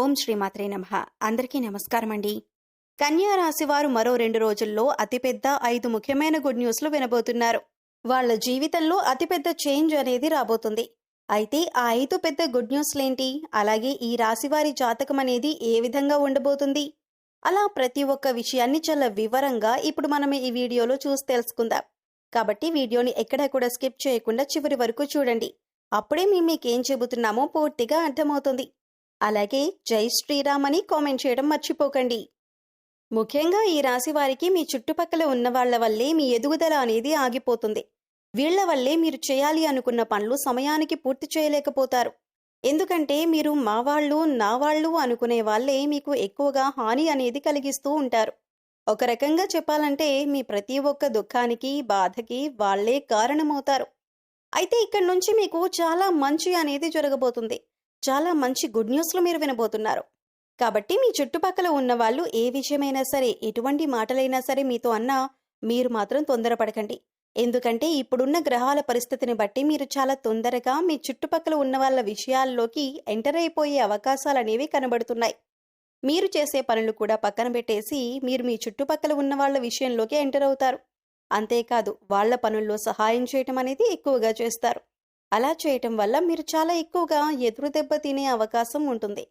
ఓం శ్రీమాత్రే నమః. అందరికీ నమస్కారం అండి. కన్యా రాశి వారు మరో 2 రోజుల్లో అతిపెద్ద 5 ముఖ్యమైన గుడ్ న్యూస్లు వినబోతున్నారు. వాళ్ళ జీవితంలో అతిపెద్ద చేంజ్ అనేది రాబోతుంది. అయితే ఆ 5 పెద్ద గుడ్ న్యూస్లేంటి, అలాగే ఈ రాశి వారి జాతకం అనేది ఏ విధంగా ఉండబోతుంది, అలా ప్రతి ఒక్క విషయాన్ని చాలా వివరంగా ఇప్పుడు మనం ఈ వీడియోలో చూసి తెలుసుకుందాం. కాబట్టి వీడియోని ఎక్కడా కూడా స్కిప్ చేయకుండా చివరి వరకు చూడండి. అప్పుడే మీకేం చెబుతున్నామో పూర్తిగా అర్థమవుతుంది. అలాగే జై శ్రీరామ్ అని కామెంట్ చేయడం మర్చిపోకండి. ముఖ్యంగా ఈ రాశి వారికి మీ చుట్టుపక్కల ఉన్న వాళ్ల వల్లే మీ ఎదుగుదల అనేది ఆగిపోతుంది. వీళ్ల వల్లే మీరు చేయాలి అనుకున్న పనులు సమయానికి పూర్తి చేయలేకపోతారు. ఎందుకంటే మీరు మా వాళ్ళు నా వాళ్ళు అనుకునే వాళ్ళే మీకు ఎక్కువగా హాని అనేది కలిగిస్తూ ఉంటారు. ఒక రకంగా చెప్పాలంటే మీ ప్రతి ఒక్క దుఃఖానికి బాధకి వాళ్లే కారణమవుతారు. అయితే ఇక్కడి నుంచి మీకు చాలా మంచి అనేది జరగబోతుంది. చాలా మంచి గుడ్ న్యూస్లు మీరు వినబోతున్నారు. కాబట్టి మీ చుట్టుపక్కల ఉన్న వాళ్ళు ఏ విషయమైనా సరే, ఎటువంటి మాటలైనా సరే మీతో అన్నా మీరు మాత్రం తొందరపడకండి. ఎందుకంటే ఇప్పుడున్న గ్రహాల పరిస్థితిని బట్టి మీరు చాలా తొందరగా మీ చుట్టుపక్కల ఉన్న వాళ్ళ విషయాల్లోకి ఎంటర్ అయిపోయే అవకాశాలు అనేవి కనబడుతున్నాయి. మీరు చేసే పనులు కూడా పక్కన పెట్టేసి మీరు మీ చుట్టుపక్కల ఉన్న వాళ్ళ విషయంలోకి ఎంటర్ అవుతారు. అంతేకాదు వాళ్ళ పనుల్లో సహాయం చేయటం అనేది ఎక్కువగా చేస్తారు. అలా చేయటం వల్ల మీరు చాలా ఎక్కువగా ఎదురు దెబ్బ తినే అవకాశం ఉంటుంది.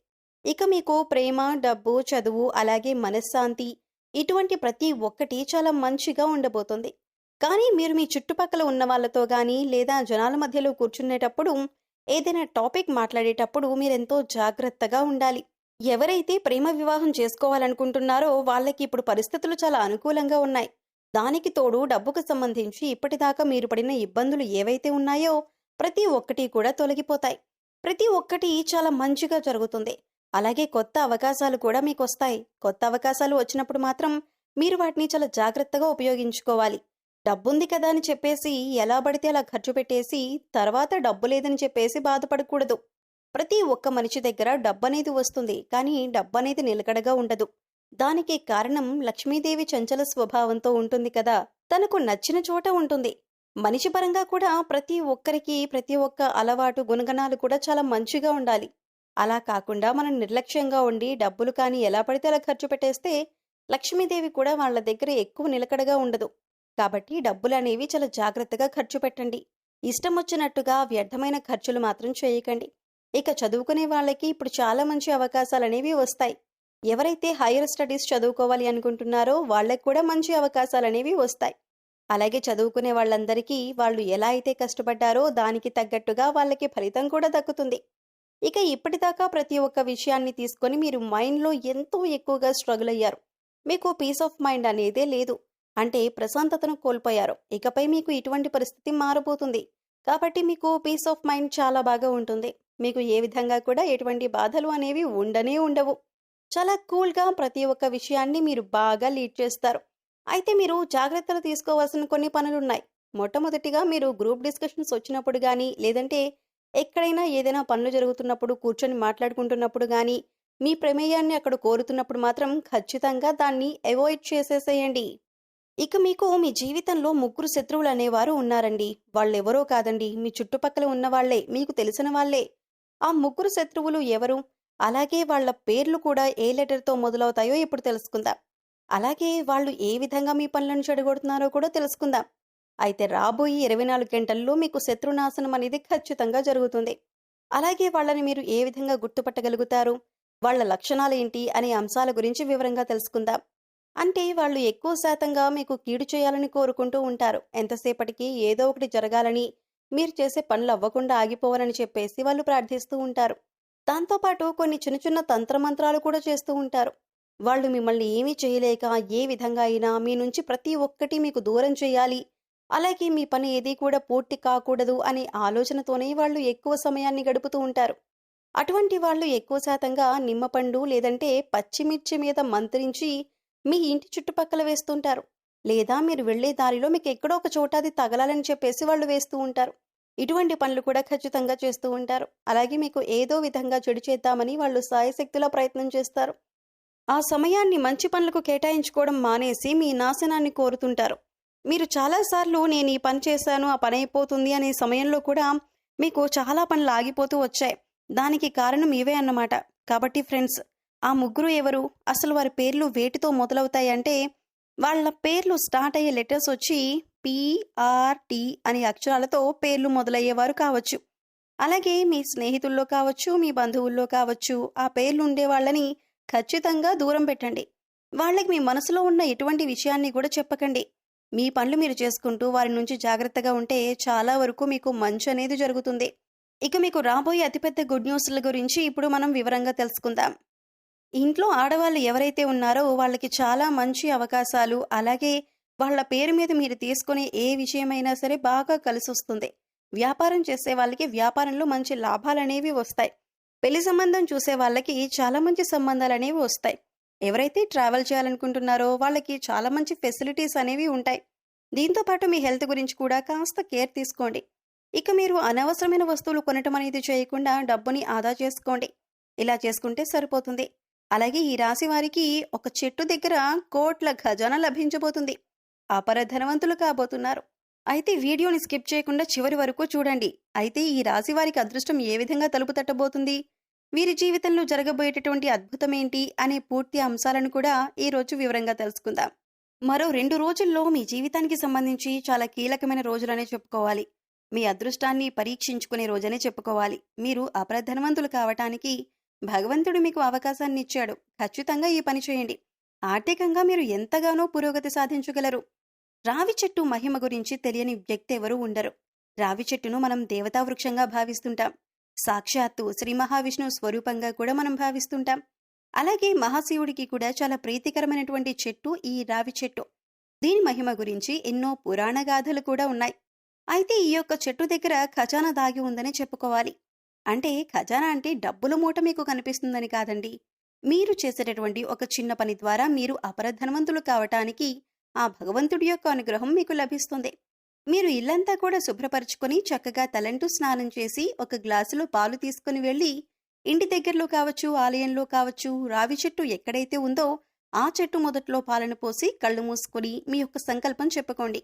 ఇక మీకు ప్రేమ, డబ్బు, చదువు, అలాగే మనశ్శాంతి, ఇటువంటి ప్రతి ఒక్కటి చాలా మంచిగా ఉండబోతుంది. కానీ మీరు మీ చుట్టుపక్కల ఉన్న వాళ్ళతో కానీ లేదా జనాల మధ్యలో కూర్చునేటప్పుడు ఏదైనా టాపిక్ మాట్లాడేటప్పుడు మీరెంతో జాగ్రత్తగా ఉండాలి. ఎవరైతే ప్రేమ వివాహం చేసుకోవాలనుకుంటున్నారో వాళ్ళకి ఇప్పుడు పరిస్థితులు చాలా అనుకూలంగా ఉన్నాయి. దానికి తోడు డబ్బుకు సంబంధించి ఇప్పటిదాకా మీరు పడిన ఇబ్బందులు ఏవైతే ఉన్నాయో ప్రతి ఒక్కటి కూడా తొలగిపోతాయి. ప్రతి ఒక్కటి చాలా మంచిగా జరుగుతుంది. అలాగే కొత్త అవకాశాలు కూడా మీకు వస్తాయి. కొత్త అవకాశాలు వచ్చినప్పుడు మాత్రం మీరు వాటిని చాలా జాగ్రత్తగా ఉపయోగించుకోవాలి. డబ్బుంది కదా అని చెప్పేసి ఎలా పడితే అలా ఖర్చు పెట్టేసి తర్వాత డబ్బు లేదని చెప్పేసి బాధపడకూడదు. ప్రతి ఒక్క మనిషి దగ్గర డబ్బనేది వస్తుంది, కానీ డబ్బనేది నిలకడగా ఉండదు. దానికి కారణం లక్ష్మీదేవి చంచల స్వభావంతో ఉంటుంది కదా, తనకు నచ్చిన చోట ఉంటుంది. మనిషి పరంగా కూడా ప్రతి ఒక్కరికి ప్రతి ఒక్క అలవాటు, గుణగణాలు కూడా చాలా మంచిగా ఉండాలి. అలా కాకుండా మనం నిర్లక్ష్యంగా ఉండి డబ్బులు కానీ ఎలా పడితే అలా ఖర్చు పెట్టేస్తే లక్ష్మీదేవి కూడా వాళ్ళ దగ్గర ఎక్కువ నిలకడగా ఉండదు. కాబట్టి డబ్బులు అనేవి చాలా జాగ్రత్తగా ఖర్చు పెట్టండి. ఇష్టం వచ్చినట్టుగా వ్యర్థమైన ఖర్చులు మాత్రం చేయకండి. ఇక చదువుకునే వాళ్ళకి ఇప్పుడు చాలా మంచి అవకాశాలు అనేవి వస్తాయి. ఎవరైతే హైయర్ స్టడీస్ చదువుకోవాలి అనుకుంటున్నారో వాళ్ళకి కూడా మంచి అవకాశాలు అనేవి వస్తాయి. అలాగే చదువుకునే వాళ్ళందరికీ వాళ్ళు ఎలా అయితే కష్టపడ్డారో దానికి తగ్గట్టుగా వాళ్ళకి ఫలితం కూడా దక్కుతుంది. ఇక ఇప్పటిదాకా ప్రతి ఒక్క విషయాన్ని తీసుకొని మీరు మైండ్లో ఎంతో ఎక్కువగా స్ట్రగుల్ అయ్యారు. మీకు పీస్ ఆఫ్ మైండ్ అనేదే లేదు. అంటే ప్రశాంతతను కోల్పోయారు. ఇకపై మీకు ఇటువంటి పరిస్థితి మారబోతుంది. కాబట్టి మీకు పీస్ ఆఫ్ మైండ్ చాలా బాగా ఉంటుంది. మీకు ఏ విధంగా కూడా ఎటువంటి బాధలు అనేవి ఉండవు. చాలా కూల్గా ప్రతి ఒక్క విషయాన్ని మీరు బాగా లీడ్ చేస్తారు. అయితే మీరు జాగ్రత్తలు తీసుకోవాల్సిన కొన్ని పనులున్నాయి. మొట్టమొదటిగా మీరు గ్రూప్ డిస్కషన్స్ వచ్చినప్పుడు కానీ, లేదంటే ఎక్కడైనా ఏదైనా పనులు జరుగుతున్నప్పుడు కూర్చొని మాట్లాడుకుంటున్నప్పుడు కానీ, మీ ప్రమేయాన్ని అక్కడ కోరుతున్నప్పుడు మాత్రం ఖచ్చితంగా దాన్ని అవాయిడ్ చేసేసేయండి. ఇక మీకు మీ జీవితంలో 3 శత్రువులు అనేవారు ఉన్నారండి. వాళ్ళెవరో కాదండి, మీ చుట్టుపక్కల ఉన్న వాళ్లే, మీకు తెలిసిన వాళ్లే. ఆ 3 శత్రువులు ఎవరు, అలాగే వాళ్ల పేర్లు కూడా ఏ లెటర్తో మొదలవుతాయో ఇప్పుడు తెలుసుకుందాం. అలాగే వాళ్ళు ఏ విధంగా మీ పనులను చెడగొడుతున్నారో కూడా తెలుసుకుందాం. అయితే రాబోయే 24 గంటల్లో మీకు శత్రునాశనం అనేది ఖచ్చితంగా జరుగుతుంది. అలాగే వాళ్ళని మీరు ఏ విధంగా గుర్తుపట్టగలుగుతారు, వాళ్ళ లక్షణాలు ఏంటి అనే అంశాల గురించి వివరంగా తెలుసుకుందాం. అంటే వాళ్ళు ఎక్కువ శాతంగా మీకు కీడు చేయాలని కోరుకుంటూ ఉంటారు. ఎంతసేపటికి ఏదో ఒకటి జరగాలని, మీరు చేసే పనులు అవ్వకుండా ఆగిపోవాలని చెప్పేసి వాళ్ళు ప్రార్థిస్తూ ఉంటారు. దాంతోపాటు కొన్ని చిన్న చిన్న తంత్రమంత్రాలు కూడా చేస్తూ ఉంటారు. వాళ్ళు మిమ్మల్ని ఏమీ చేయలేక ఏ విధంగా అయినా మీ నుంచి ప్రతి ఒక్కటి మీకు దూరం చేయాలి, అలాగే మీ పని ఏది కూడా పూర్తి కాకూడదు అనే ఆలోచనతోనే వాళ్ళు ఎక్కువ సమయాన్ని గడుపుతూ ఉంటారు. అటువంటి వాళ్ళు ఎక్కువ శాతంగా నిమ్మపండు లేదంటే పచ్చిమిర్చి మీద మంత్రించి మీ ఇంటి చుట్టుపక్కల వేస్తుంటారు. లేదా మీరు వెళ్లే దారిలో మీకు ఎక్కడో ఒక చోట అది తగలాలని చెప్పేసి వాళ్ళు వేస్తూ ఉంటారు. ఇటువంటి పనులు కూడా ఖచ్చితంగా చేస్తూ ఉంటారు. అలాగే మీకు ఏదో విధంగా చెడు చేద్దామని వాళ్ళు సాయశక్తిలో ప్రయత్నం చేస్తారు. ఆ సమయాన్ని మంచి పనులకు కేటాయించుకోవడం మానేసి మీ నాశనాన్ని కోరుతుంటారు. మీరు చాలాసార్లు నేను ఈ పని చేశాను, ఆ పని అయిపోతుంది అనే సమయంలో కూడా మీకు చాలా పనులు ఆగిపోతూ వచ్చాయి. దానికి కారణం ఇవే అన్నమాట. కాబట్టి ఫ్రెండ్స్, ఆ ముగ్గురు ఎవరు? అసలు వారి పేర్లు వేటితో మొదలవుతాయంటే, వాళ్ళ పేర్లు స్టార్ట్ అయ్యే లెటర్స్ వచ్చి పీఆర్టీ అనే అక్షరాలతో పేర్లు మొదలయ్యేవారు కావచ్చు. అలాగే మీ స్నేహితుల్లో కావచ్చు, మీ బంధువుల్లో కావచ్చు, ఆ పేర్లు ఉండే వాళ్ళని ఖచ్చితంగా దూరం పెట్టండి. వాళ్ళకి మీ మనసులో ఉన్న ఎటువంటి విషయాన్ని కూడా చెప్పకండి. మీ పనులు మీరు చేసుకుంటూ వారి నుంచి జాగ్రత్తగా ఉంటే చాలా వరకు మీకు మంచి అనేది జరుగుతుంది. ఇక మీకు రాబోయే అతిపెద్ద గుడ్ న్యూస్ల గురించి ఇప్పుడు మనం వివరంగా తెలుసుకుందాం. ఇంట్లో ఆడవాళ్ళు ఎవరైతే ఉన్నారో వాళ్ళకి చాలా మంచి అవకాశాలు, అలాగే వాళ్ళ పేరు మీద మీరు తీసుకునే ఏ విషయమైనా సరే బాగా కలిసొస్తుంది. వ్యాపారం చేసే వాళ్ళకి వ్యాపారంలో మంచి లాభాలనేవి వస్తాయి. పెళ్లి సంబంధం చూసే వాళ్ళకి చాలా మంచి సంబంధాలనేవి వస్తాయి. ఎవరైతే ట్రావెల్ చేయాలనుకుంటున్నారో వాళ్ళకి చాలా మంచి ఫెసిలిటీస్ అనేవి ఉంటాయి. దీంతో పాటు మీ హెల్త్ గురించి కూడా కాస్త కేర్ తీసుకోండి. ఇక మీరు అనవసరమైన వస్తువులు కొనటం అనేది చేయకుండా డబ్బుని ఆదా చేసుకోండి. ఇలా చేసుకుంటే సరిపోతుంది. అలాగే ఈ రాశి వారికి ఒక చెట్టు దగ్గర కోట్ల ఖజానా లభించబోతుంది. అపర ధనవంతులు కాబోతున్నారు. అయితే వీడియోని స్కిప్ చేయకుండా చివరి వరకు చూడండి. అయితే ఈ రాశి వారికి అదృష్టం ఏ విధంగా తలుపు తట్టబోతుంది, వీరి జీవితంలో జరగబోయేటటువంటి అద్భుతమేంటి అనే పూర్తి అంశాలను కూడా ఈరోజు వివరంగా తెలుసుకుందాం. మరో 2 రోజుల్లో మీ జీవితానికి సంబంధించి చాలా కీలకమైన రోజులనే చెప్పుకోవాలి. మీ అదృష్టాన్ని పరీక్షించుకునే రోజనే చెప్పుకోవాలి. మీరు అప్రధనవంతులు కావటానికి భగవంతుడు మీకు అవకాశాన్ని ఇచ్చాడు. ఖచ్చితంగా ఈ పని చేయండి. ఆర్థికంగా మీరు ఎంతగానో పురోగతి సాధించగలరు. రావి చెట్టు మహిమ గురించి తెలియని వ్యక్తి ఎవరూ ఉండరు. రావి చెట్టును మనం దేవతా వృక్షంగా భావిస్తుంటాం. సాక్షాత్తు శ్రీ మహావిష్ణువు స్వరూపంగా కూడా మనం భావిస్తుంటాం. అలాగే మహాశివుడికి కూడా చాలా ప్రీతికరమైనటువంటి చెట్టు ఈ రావి చెట్టు. దీని మహిమ గురించి ఎన్నో పురాణ గాథలు కూడా ఉన్నాయి. అయితే ఈ యొక్క చెట్టు దగ్గర ఖజానా దాగి ఉందని చెప్పుకోవాలి. అంటే ఖజానా అంటే డబ్బుల మూట మీకు కనిపిస్తుందని కాదండి. మీరు చేసేటటువంటి ఒక చిన్న పని ద్వారా మీరు అపరధనవంతులు కావటానికి ఆ భగవంతుడి యొక్క అనుగ్రహం మీకు లభిస్తుంది. మీరు ఇల్లంతా కూడా శుభ్రపరుచుకొని చక్కగా తలంటూ స్నానం చేసి ఒక గ్లాసులో పాలు తీసుకుని వెళ్ళి ఇంటి దగ్గరలో కావచ్చు, ఆలయంలో కావచ్చు, రావి చెట్టు ఎక్కడైతే ఉందో ఆ చెట్టు మొదట్లో పాలను పోసి కళ్ళు మూసుకొని మీ యొక్క సంకల్పం చెప్పుకోండి.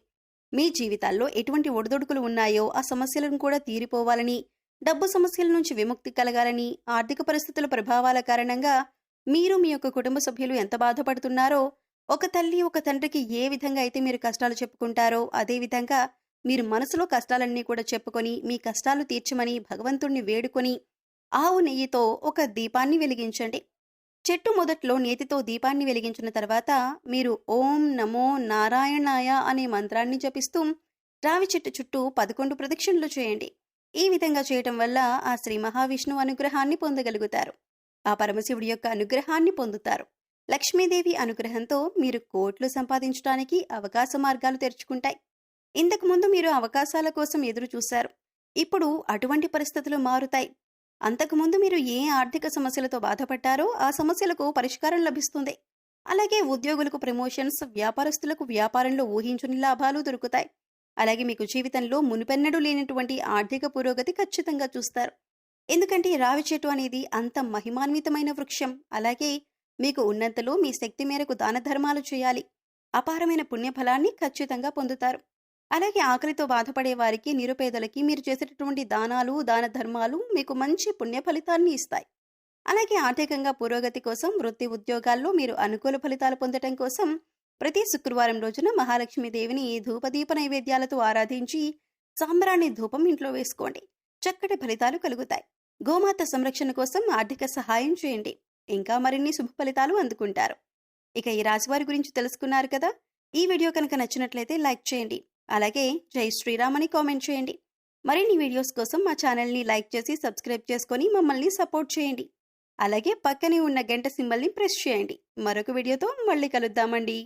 మీ జీవితాల్లో ఎటువంటి ఒడిదొడుకులు ఉన్నాయో ఆ సమస్యలను కూడా తీరిపోవాలని, డబ్బు సమస్యల నుంచి విముక్తి కలగాలని, ఆర్థిక పరిస్థితుల ప్రభావాల కారణంగా మీరు మీ యొక్క కుటుంబ సభ్యులు ఎంత బాధపడుతున్నారో, ఒక తల్లి ఒక తండ్రికి ఏ విధంగా అయితే మీరు కష్టాలు చెప్పుకుంటారో అదే విధంగా మీరు మనసులో కష్టాలన్నీ కూడా చెప్పుకొని మీ కష్టాలు తీర్చమని భగవంతుణ్ణి వేడుకొని ఆవు నెయ్యితో ఒక దీపాన్ని వెలిగించండి. చెట్టు మొదట్లో నేతితో దీపాన్ని వెలిగించిన తర్వాత మీరు ఓం నమో నారాయణాయ అనే మంత్రాన్ని జపిస్తూ రావి చెట్టు చుట్టూ 11 ప్రదక్షిణలు చేయండి. ఈ విధంగా చేయటం వల్ల ఆ శ్రీ మహావిష్ణువు అనుగ్రహాన్ని పొందగలుగుతారు. ఆ పరమశివుడి యొక్క అనుగ్రహాన్ని పొందుతారు. లక్ష్మీదేవి అనుగ్రహంతో మీరు కోట్లు సంపాదించడానికి అవకాశ మార్గాలు తెరుచుకుంటాయి. ఇంతకుముందు మీరు అవకాశాల కోసం ఎదురు చూశారు. ఇప్పుడు అటువంటి పరిస్థితులు మారుతాయి. అంతకుముందు మీరు ఏ ఆర్థిక సమస్యలతో బాధపడ్డారో ఆ సమస్యలకు పరిష్కారం లభిస్తుంది. అలాగే ఉద్యోగులకు ప్రమోషన్స్, వ్యాపారస్తులకు వ్యాపారంలో ఊహించని లాభాలు దొరుకుతాయి. అలాగే మీకు జీవితంలో మునుపెన్నడూ లేనటువంటి ఆర్థిక పురోగతి ఖచ్చితంగా చూస్తారు. ఎందుకంటే రావి చెట్టు అనేది అంత మహిమాన్వితమైన వృక్షం. అలాగే మీకు ఉన్నంతలో మీ శక్తి మేరకు దాన ధర్మాలు చేయాలి. అపారమైన పుణ్యఫలాన్ని ఖచ్చితంగా పొందుతారు. అలాగే ఆకలితో బాధపడే వారికి, నిరుపేదలకి మీరు చేసేటటువంటి దానాలు, దాన ధర్మాలు మీకు మంచి పుణ్య ఫలితాన్ని ఇస్తాయి. అలాగే ఆర్థికంగా పురోగతి కోసం, వృత్తి ఉద్యోగాల్లో మీరు అనుకూల ఫలితాలు పొందటం కోసం ప్రతి శుక్రవారం రోజున మహాలక్ష్మీదేవిని ధూపదీప నైవేద్యాలతో ఆరాధించి సాంబ్రాణి ధూపం ఇంట్లో వేసుకోండి. చక్కటి ఫలితాలు కలుగుతాయి. గోమాత సంరక్షణ కోసం ఆర్థిక సహాయం చేయండి. ఇంకా మరిన్ని శుభ ఫలితాలు అందుకుంటారు. ఇక ఈ రాశివారి గురించి తెలుసుకున్నారు కదా. ఈ వీడియో కనుక నచ్చినట్లయితే లైక్ చేయండి. అలాగే జై శ్రీరామ్ అని కామెంట్ చేయండి. మరిన్ని వీడియోస్ కోసం మా ఛానల్ని లైక్ చేసి సబ్స్క్రైబ్ చేసుకొని మమ్మల్ని సపోర్ట్ చేయండి. అలాగే పక్కనే ఉన్న గంట సింబల్ని ప్రెస్ చేయండి. మరొక వీడియోతో మళ్ళీ కలుద్దామండి.